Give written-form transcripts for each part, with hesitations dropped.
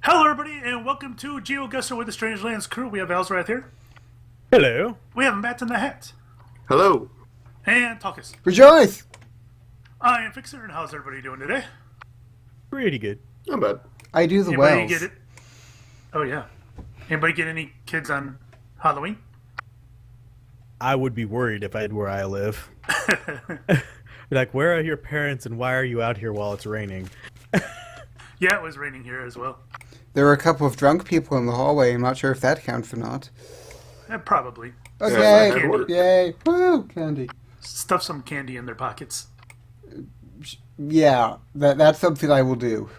Hello, everybody, and welcome to Geoguessr with the Strange Lands crew. We have Alzrath here. Hello. We have Matt in the hat. Hello. And Talkus. Rejoice! I am Fixer, and how's everybody doing today? Pretty good. Not bad. I do the Anybody wells. get it? Oh, yeah. Anybody get any kids on Halloween? I would be worried if I had where I live. Be like, where are your parents and why are you out here while it's raining? Yeah, it was raining here as well. There were a couple of drunk people in the hallway. I'm not sure if that counts or not. Probably. Okay, that could work. yay, woo, candy. Stuff some candy in their pockets. Yeah, that's something I will do.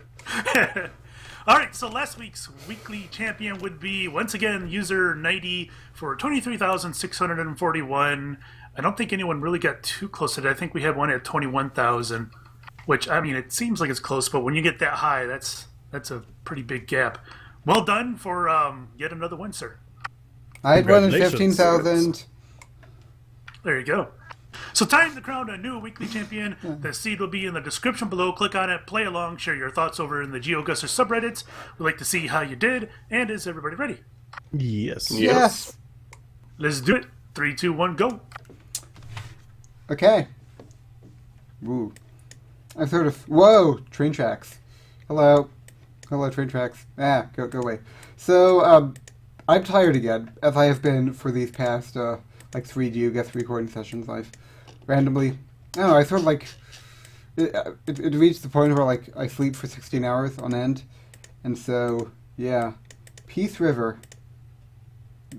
Alright, so last week's weekly champion would be, once again, user Nightey for 23,641. I don't think anyone really got too close to that. I think we had one at 21,000, which, I mean, it seems like it's close, but when you get that high, that's a pretty big gap. Well done for yet another win, sir. I had one in Congratulations, 15,000. There you go. So time to crown a new weekly champion. The seed will be in the description below. Click on it, play along, share your thoughts over in the Geoguessr subreddits. We'd like to see how you did. And is everybody ready? Yes. Yes. Let's do it. 3, 2, 1, go. Okay. Woo. I sort of... Whoa! Train tracks. Hello. Hello, train tracks. Ah, go away. So, I'm tired again, as I have been for these past, 3 Geoguessr recording sessions. I've randomly... I don't know, I sort of like... It reached the point where, I sleep for 16 hours on end. And so, yeah. Peace River.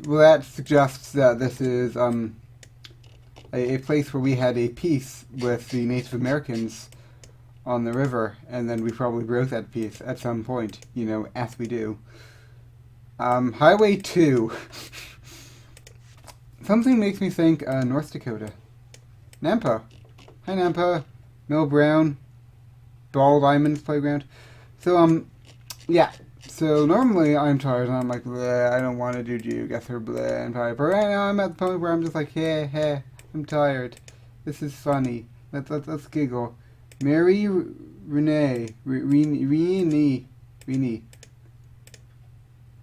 Well, that suggests that this is, a place where we had a peace with the Native Americans on the river, and then we probably broke that peace at some point, as we do. Highway 2. Something makes me think, North Dakota. Nampa. Hi, Nampa. Mill Brown. Ball Diamonds Playground. So, yeah. So, normally I'm tired, and I'm like, bleh, I don't want to do Geoguessr, bleh, I'm tired. But right now I'm at the point where I'm just like, hey, I'm tired. This is funny. Let's giggle. Mary Renee. Renee.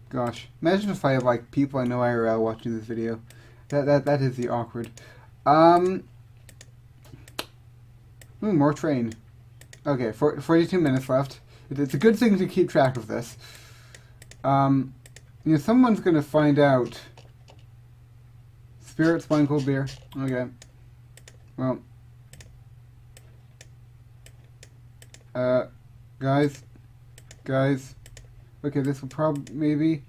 Gosh. Imagine if I have, people I know IRL watching this video. That is the awkward. More train. Okay, 42 minutes left. It's a good thing to keep track of this. Someone's gonna find out. Spirits, wine, cold beer. Okay. Well. Guys. Okay, this will probably, maybe.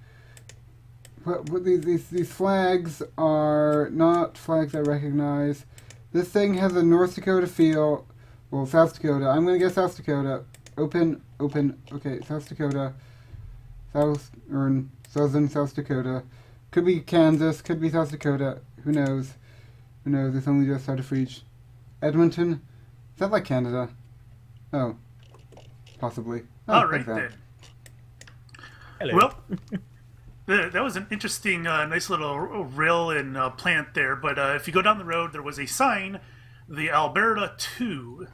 What these flags are not flags I recognize. This thing has a North Dakota feel. Well, South Dakota. I'm gonna guess South Dakota. Open. Okay, South Dakota. Southern South Dakota. Could be Kansas, could be South Dakota. Who knows? It's only just out of reach. Edmonton? Is that like Canada? Oh. Possibly. Oh, All right, like that. then. Hello. Well, that was an interesting, nice little rail and plant there. But if you go down the road, there was a sign, the Alberta 2.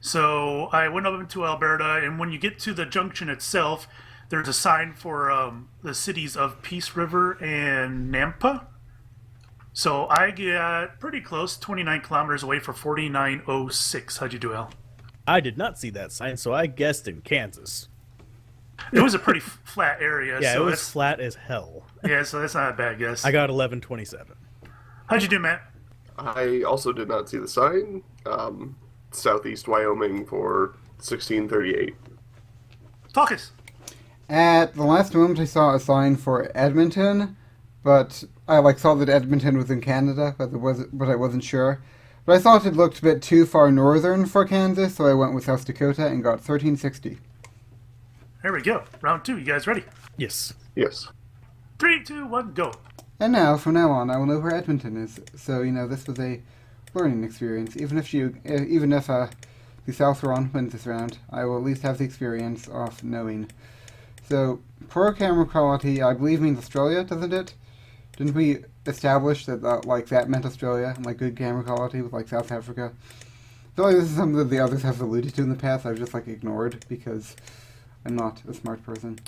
So I went up into Alberta, and when you get to the junction itself, there's a sign for the cities of Peace River and Nampa. So I get pretty close, 29 kilometers away for 4906. How'd you do, Al? I did not see that sign, so I guessed in Kansas. It was a pretty flat area. Yeah, so it was that's, flat as hell. yeah, so that's not a bad guess. I got 1127. How'd you do, Matt? I also did not see the sign. Southeast Wyoming for 1638. Talkus. At the last moment I saw a sign for Edmonton, but I saw that Edmonton was in Canada, but I wasn't sure. But I thought it looked a bit too far northern for Kansas, so I went with South Dakota and got 1360. There we go. Round 2. You guys ready? Yes. Yes. 3, 2, 1, go. And now, from now on, I will know where Edmonton is. So, this was a learning experience. Even if the Southron wins this round, I will at least have the experience of knowing. So, poor camera quality, I believe, means Australia, doesn't it? Didn't we establish that, that meant Australia, and, good camera quality with, South Africa? I feel like this is something that the others have alluded to in the past, I've just, ignored, because I'm not a smart person.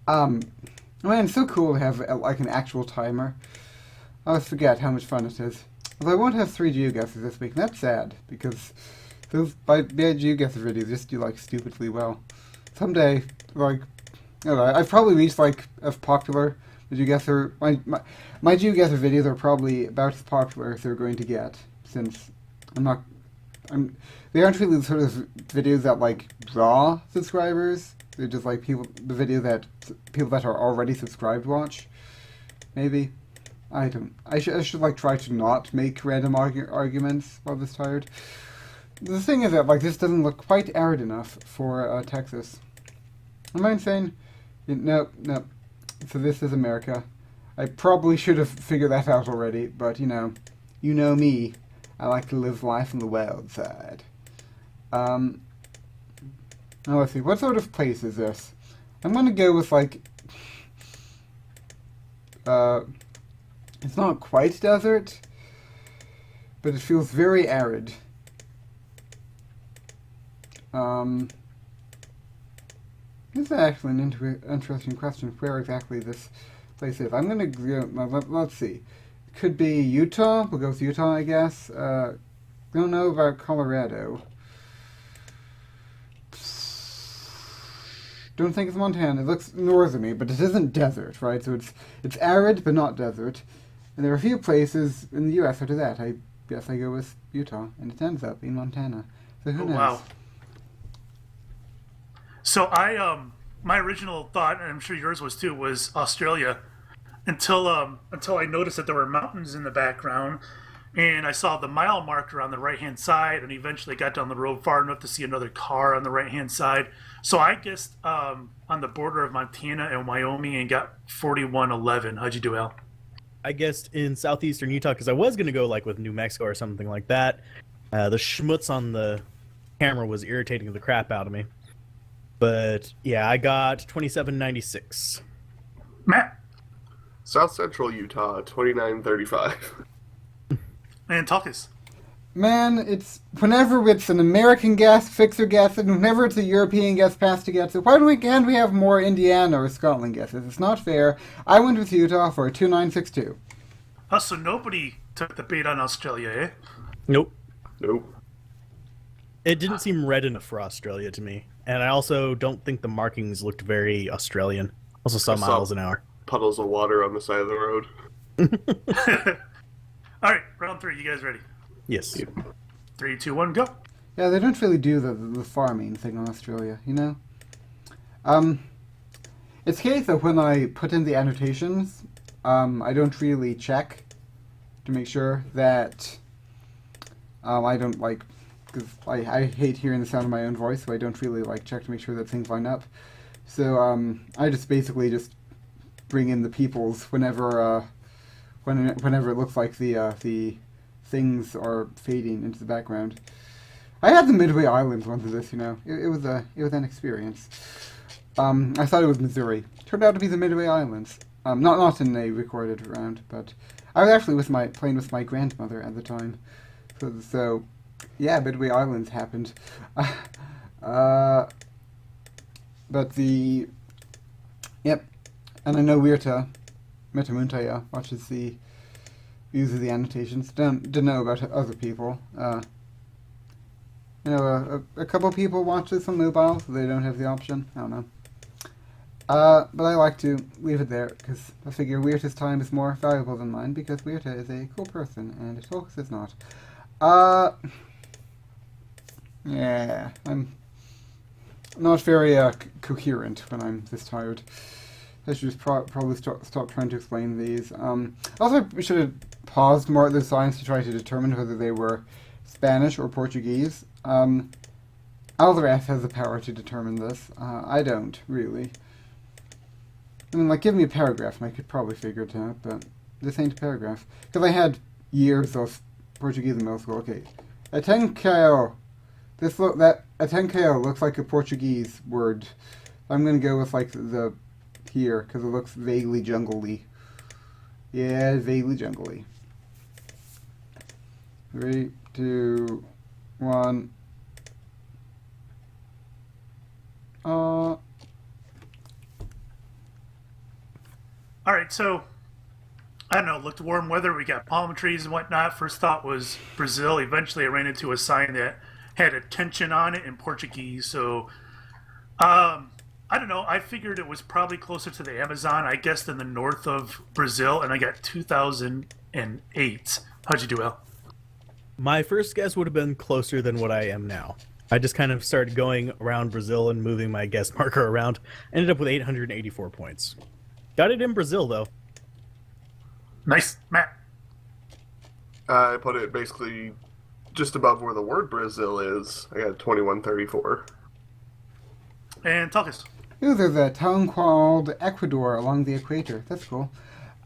Man, it's so cool to have like an actual timer. I always forget how much fun it is. Although I won't have 3 Geoguessrs this week, and that's sad, because those bad Geoguessr videos just do like stupidly well. Someday, like, I don't know, I've probably reached like as popular the Geoguessr. My Geoguessr videos are probably about as popular as they're going to get, since they aren't really the sort of videos that like draw subscribers. They're just like the videos that people that are already subscribed watch. Maybe. I should like try to not make random arguments while this tired. The thing is that like this doesn't look quite arid enough for Texas. Am I insane? No. So this is America. I probably should have figured that out already, but you know me. I like to live life on the wild side. Now let's see. What sort of place is this? I'm gonna go with like. It's not quite desert, but it feels very arid. This is actually an interesting question, where exactly this place is. I'm going to go, let's see. It could be Utah. We'll go with Utah, I guess. Don't know about Colorado. Don't think it's Montana. It looks northerny, but it isn't desert, right? So it's arid, but not desert. And there are a few places in the U.S. after that. I guess I go with Utah, and it ends up in Montana. So who knows? Wow. So my original thought, and I'm sure yours was too, was Australia, until I noticed that there were mountains in the background, and I saw the mile marker on the right-hand side, and eventually got down the road far enough to see another car on the right-hand side. So I guessed on the border of Montana and Wyoming and got 4111. How'd you do, Al? I guessed in southeastern Utah because I was going to go like with New Mexico or something like that. The schmutz on the camera was irritating the crap out of me. But yeah, I got 2796. Matt? South Central Utah, 2935. And Talkus? Man, it's whenever it's an American guest, Fixer guest, and whenever it's a European guest, Pasta guest, why can't we have more Indiana or Scotland guesses? It's not fair. I went with Utah for 2962. Oh, so nobody took the bait on Australia, eh? Nope. It didn't seem red enough for Australia to me. And I also don't think the markings looked very Australian. Also saw miles an hour. Puddles of water on the side of the road. All right, round 3. You guys ready? Yes. 3, 2, 1, go. Yeah, they don't really do the farming thing in Australia, you know? It's the case that when I put in the annotations, I don't really check to make sure that I don't, like, because I hate hearing the sound of my own voice, so I don't really, like, check to make sure that things line up. So, I just basically just bring in the peoples whenever it looks like the things are fading into the background. I had the Midway Islands once of this, you know. It was an experience. I thought it was Missouri. Turned out to be the Midway Islands. Not in a recorded round, but I was actually playing with my grandmother at the time. So yeah, Midway Islands happened. But yep, and I know Weirta Metamuntaya watches the uses the annotations. Don't know about other people. You know, a couple people watch this on mobile, so they don't have the option. I don't know. But I like to leave it there, because I figure Weirta's time is more valuable than mine, because Weirta is a cool person, and Talkus is not. Yeah, I'm not very coherent when I'm this tired. I should just probably stop trying to explain these. Also, we should have paused more at the signs to try to determine whether they were Spanish or Portuguese. Alvarez has the power to determine this. I don't, really. I mean, like, give me a paragraph and I could probably figure it out, but this ain't a paragraph. Because I had years of Portuguese in middle school. Okay. Atencao. Atencao looks like a Portuguese word. I'm going to go with, like, the here, because it looks vaguely jungle-y. Yeah, vaguely jungle-y. 3, 2, 1. All right, so I don't know. Looked warm weather. We got palm trees and whatnot. First thought was Brazil. Eventually, I ran into a sign that had attention on it in Portuguese. So, I don't know. I figured it was probably closer to the Amazon. I guessed in the north of Brazil, and I got 2008. How'd you do, Al? My first guess would have been closer than what I am now. I just kind of started going around Brazil and moving my guess marker around. Ended up with 884 points. Got it in Brazil, though. Nice, Matt. I put it basically just above where the word Brazil is. I got 2134. And Tulkus. Ooh, there's a town called Ecuador along the equator. That's cool.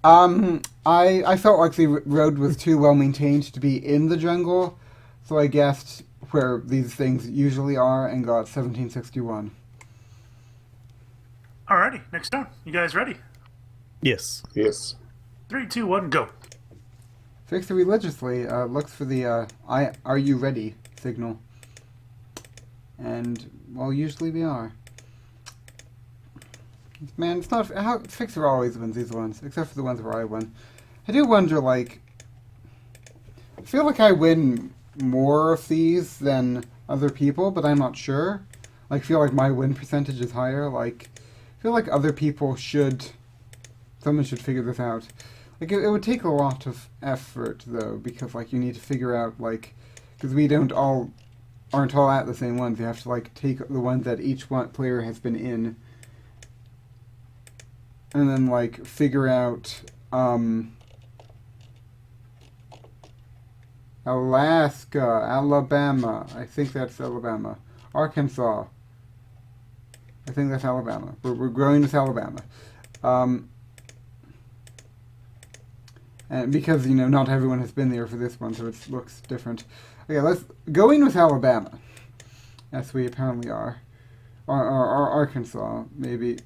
I felt like the road was too well maintained to be in the jungle, so I guessed where these things usually are and got 1761. Alrighty, next down. You guys ready? Yes. Yes. 3, 2, 1, go. Fixer religiously looks for the are you ready signal. And, well, usually we are. Man, it's not... How Fixer always wins these ones, except for the ones where I win. I do wonder, like... I feel like I win more of these than other people, but I'm not sure. Like, I feel like my win percentage is higher. Like, I feel like other people should... Someone should figure this out. Like, it would take a lot of effort, though, because, like, you need to figure out, like... Because we aren't all at the same ones. You have to, like, take the ones that each player has been in... And then, like, figure out, Alaska, Alabama. I think that's Alabama. Arkansas. I think that's Alabama. We're going with Alabama. And because, you know, not everyone has been there for this one, so it looks different. Okay, let's go in with Alabama. As we apparently are. Or Arkansas, maybe.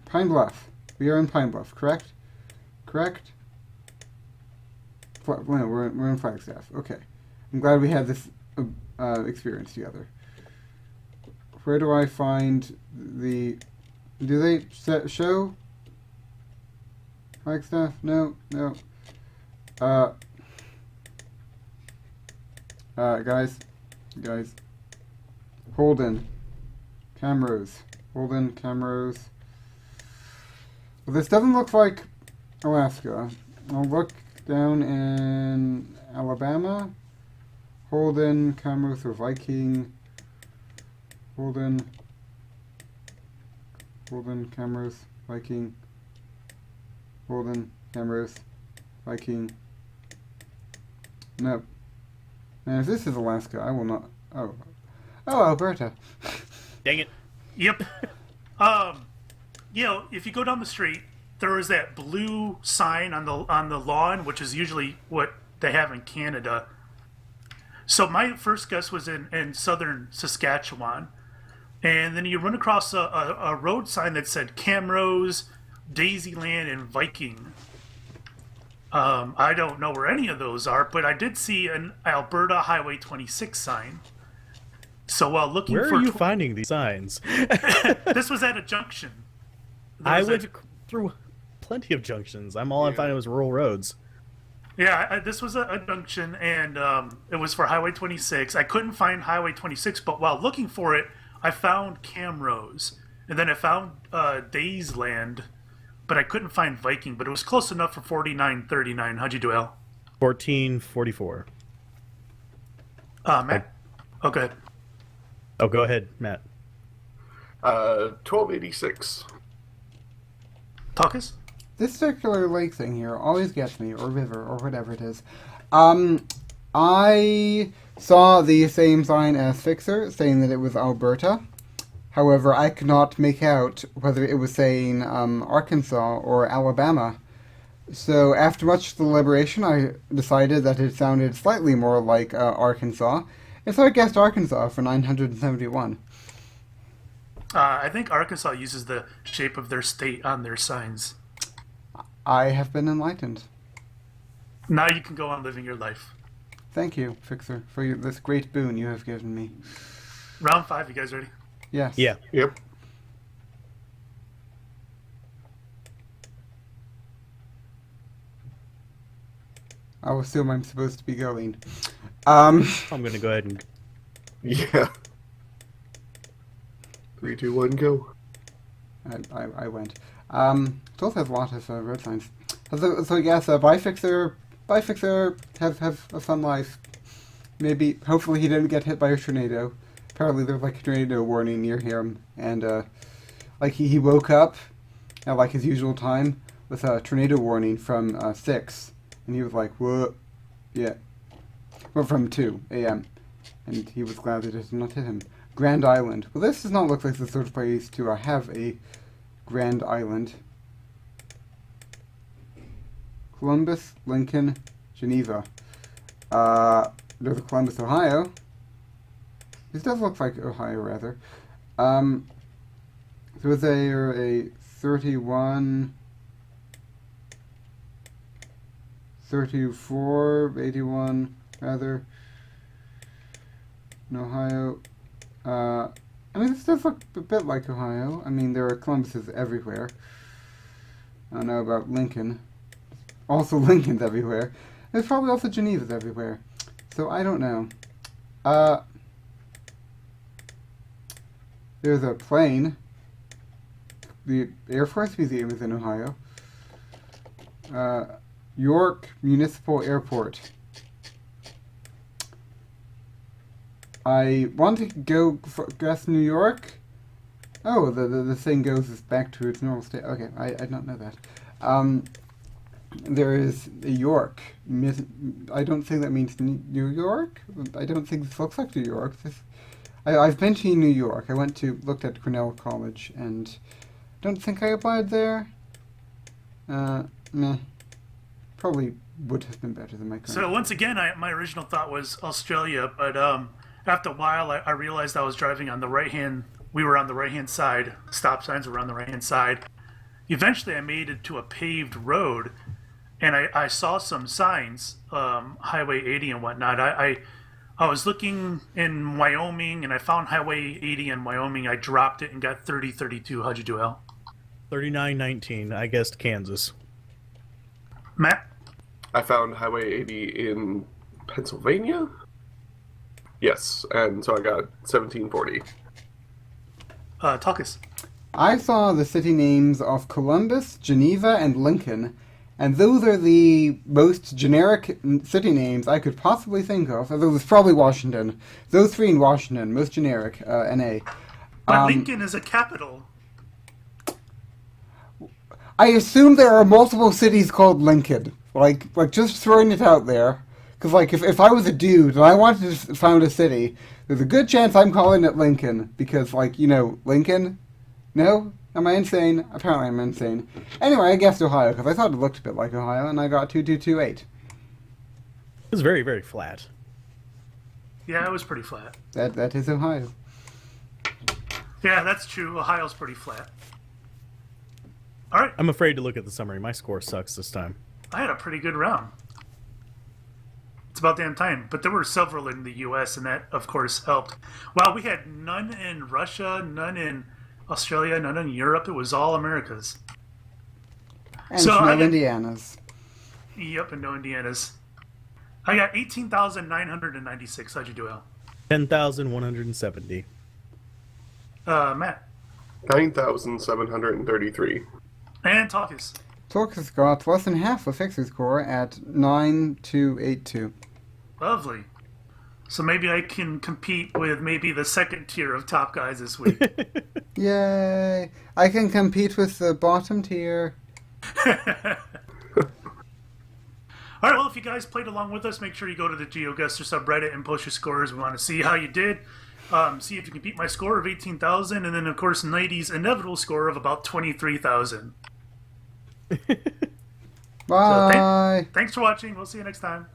Pine Bluff. We are in Pine Bluff, correct? Correct? No, we're in Flagstaff. Okay. I'm glad we had this experience together. Where do I find the... Do they show? Flagstaff? No, no. Guys. Holden. Camrose. Holden, Camrose. Well, this doesn't look like Alaska. I'll look down in Alabama. Holden, Camrose, or Viking. Holden, Camrose, Viking. Holden, Camrose, Viking. Nope. Man, if this is Alaska, I will not... Oh, Alberta. Dang it. Yep. You know, if you go down the street, there is that blue sign on the lawn, which is usually what they have in Canada. So my first guess was in southern Saskatchewan. And then you run across a road sign that said Camrose, Daisyland, and Viking. I don't know where any of those are, but I did see an Alberta Highway 26 sign. So while looking Where for... are you finding these signs? This was at a junction. I went through plenty of junctions. I'm finding was rural roads. Yeah, this was a junction, and it was for Highway 26. I couldn't find Highway 26, but while looking for it, I found Camrose. And then I found Daysland, but I couldn't find Viking, but it was close enough for 4939. How'd you do, Al? 1444. Matt? Oh, go ahead. Oh, go ahead, Matt. 1286. Tulkus? This circular lake thing here always gets me, or river, or whatever it is. I saw the same sign as Fixer, saying that it was Alberta. However, I could not make out whether it was saying Arkansas or Alabama. So after much deliberation, I decided that it sounded slightly more like Arkansas, and so I guessed Arkansas for 971. I think Arkansas uses the shape of their state on their signs. I have been enlightened. Now you can go on living your life. Thank you, Fixer, for this great boon you have given me. Round 5, you guys ready? Yes. Yeah. Yep. I'll assume I'm supposed to be going. I'm gonna go ahead and. Yeah. 3, 2, 1, go. I went. It also has a lot of road signs. So yes, Bifixer, have a fun life. Maybe, hopefully he didn't get hit by a tornado. Apparently there's like a tornado warning near him, and like he woke up at like his usual time with a tornado warning from 6, and he was like, what? Yeah. Well, from 2 a.m. And he was glad that it did not hit him. Grand Island. Well, this does not look like the sort of place to have a Grand Island. Columbus, Lincoln, Geneva. There's a Columbus, Ohio. This does look like Ohio, rather. There was a 31, 34, 81, rather. In Ohio. I mean, this does look a bit like Ohio. I mean, there are Columbuses everywhere. I don't know about Lincoln. Also, Lincoln's everywhere. There's probably also Geneva's everywhere. So, I don't know. There's a plane. The Air Force Museum is in Ohio. York Municipal Airport. I want to go guess New York. Oh, the thing goes back to its normal state. Okay, I did not know that. There is a York. I don't think that means New York. I don't think this looks like New York. I've been to New York. I looked at Cornell College, and don't think I applied there. Meh. Probably would have been better than my current. So once again, my original thought was Australia, but after a while, I realized I was driving on the right-hand. We were on the right-hand side. Stop signs were on the right-hand side. Eventually, I made it to a paved road, and I saw some signs, Highway 80 and whatnot. I was looking in Wyoming, and I found Highway 80 in Wyoming. I dropped it and got 3032. How'd you do, Al? 3919. I guessed Kansas. Matt? I found Highway 80 in Pennsylvania? Yes, and so I got 1740. Talkus. I saw the city names of Columbus, Geneva, and Lincoln, and those are the most generic city names I could possibly think of. Although it was probably Washington. Those 3 in Washington, most generic, NA. But Lincoln is a capital. I assume there are multiple cities called Lincoln. Like just throwing it out there. Because, like, if I was a dude and I wanted to found a city, there's a good chance I'm calling it Lincoln. Because, like, Lincoln? No? Am I insane? Apparently I'm insane. Anyway, I guessed Ohio, because I thought it looked a bit like Ohio, and I got 2228. It was very, very flat. Yeah, it was pretty flat. That is Ohio. Yeah, that's true. Ohio's pretty flat. All right. I'm afraid to look at the summary. My score sucks this time. I had a pretty good round. It's about damn time. But there were several in the U.S., and that, of course, helped. Well, we had none in Russia, none in Australia, none in Europe. It was all Americas. And So no I got- Indianas. Yep, and no Indianas. I got 18,996. How'd you do, Al? 10,170. Matt. 9,733. And Talkus. Torcus got less than half of Fixer's score at 9282. Lovely. So maybe I can compete with maybe the second tier of top guys this week. Yay! I can compete with the bottom tier. All right, well, if you guys played along with us, make sure you go to the Geoguessr subreddit and post your scores. We want to see how you did. See if you can beat my score of 18,000, and then, of course, Nightey's inevitable score of about 23,000. Bye! Thanks for watching. We'll see you next time.